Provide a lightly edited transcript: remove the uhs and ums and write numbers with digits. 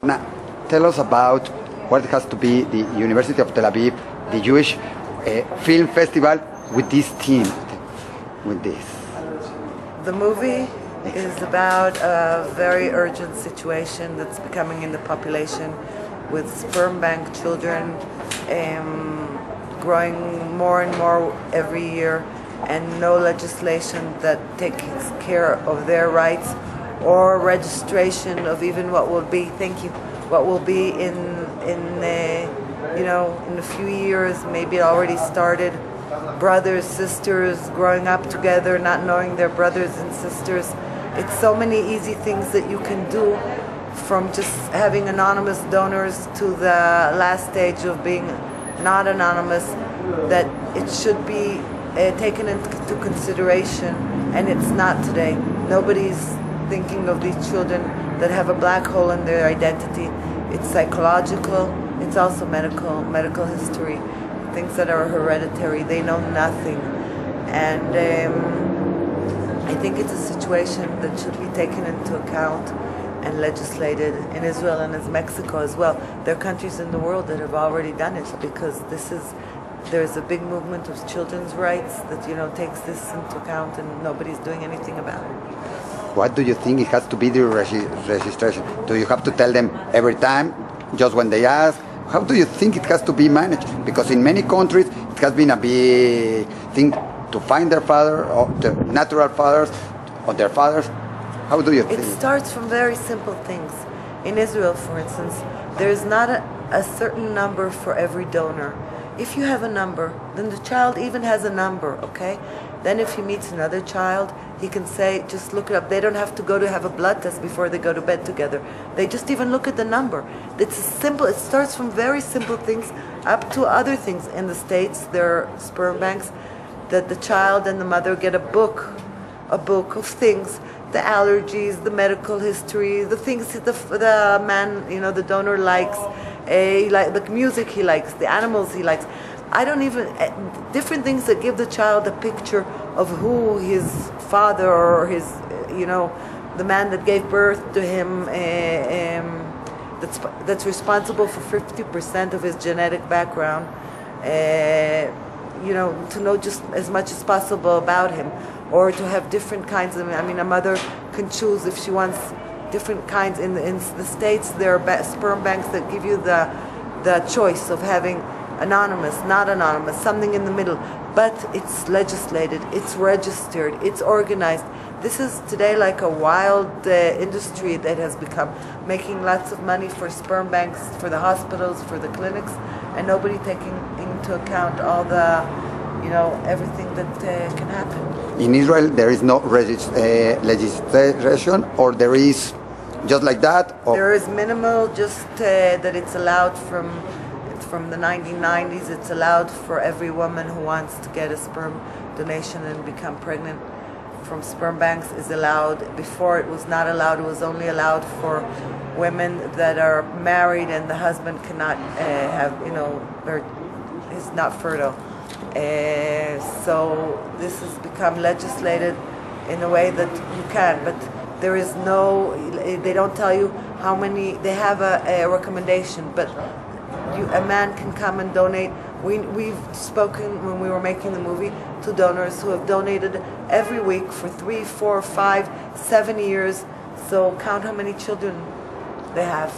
Now, tell us about what has to be the University of Tel Aviv, the Jewish film festival with this theme, with this. The movie is about a very urgent situation that's becoming in the population with sperm bank children growing more and more every year, and no legislation that takes care of their rights or registration of even what will be, what will be in a few years. Maybe it already started. Brothers, sisters growing up together, not knowing their brothers and sisters. It's so many easy things that you can do, from just having anonymous donors to the last stage of being not anonymous, that it should be taken into consideration, and it's not today. Nobody's thinking of these children that have a black hole in their identity. It's psychological, it's also medical history, things that are hereditary. They know nothing, and I think it's a situation that should be taken into account and legislated in Israel and in Mexico as well. There are countries in the world that have already done it, because there's a big movement of children's rights that takes this into account, and nobody's doing anything about it. What do you think it has to be the registration? Do you have to tell them every time, just when they ask? How do you think it has to be managed? Because in many countries it has been a big thing to find their father, or the natural fathers, or their fathers. How do you think? It starts from very simple things. In Israel, for instance, there's not a certain number for every donor. If you have a number, then the child even has a number, okay? Then if he meets another child, he can say, just look it up. They don't have to go to have a blood test before they go to bed together. They just even look at the number. It's simple. It starts from very simple things up to other things. In the States, there are sperm banks that the child and the mother get a book of things, the allergies, the medical history, the things that the man, the donor likes, the music he likes, the animals he likes. Different things that give the child a picture of who his father or his, the man that gave birth to him, that's responsible for 50% of his genetic background, to know just as much as possible about him, or to have different kinds of, a mother can choose if she wants different kinds. In the States, there are sperm banks that give you the choice of having anonymous, not anonymous, something in the middle. But it's legislated, it's registered, it's organized. This is today like a wild industry that has become, making lots of money for sperm banks, for the hospitals, for the clinics, and nobody taking into account all the, everything that can happen. In Israel, there is no legislation, or there is just like that? Or? There is minimal, just that it's allowed from the 1990s. It's allowed for every woman who wants to get a sperm donation and become pregnant from sperm banks is allowed. Before it was not allowed. It was only allowed for women that are married and the husband cannot is not fertile. So this has become legislated in a way that you can, but there is no, they don't tell you how many, they have a recommendation, but a man can come and donate. We've spoken, when we were making the movie, to donors who have donated every week for 3, 4, 5, 7 years. So count how many children they have.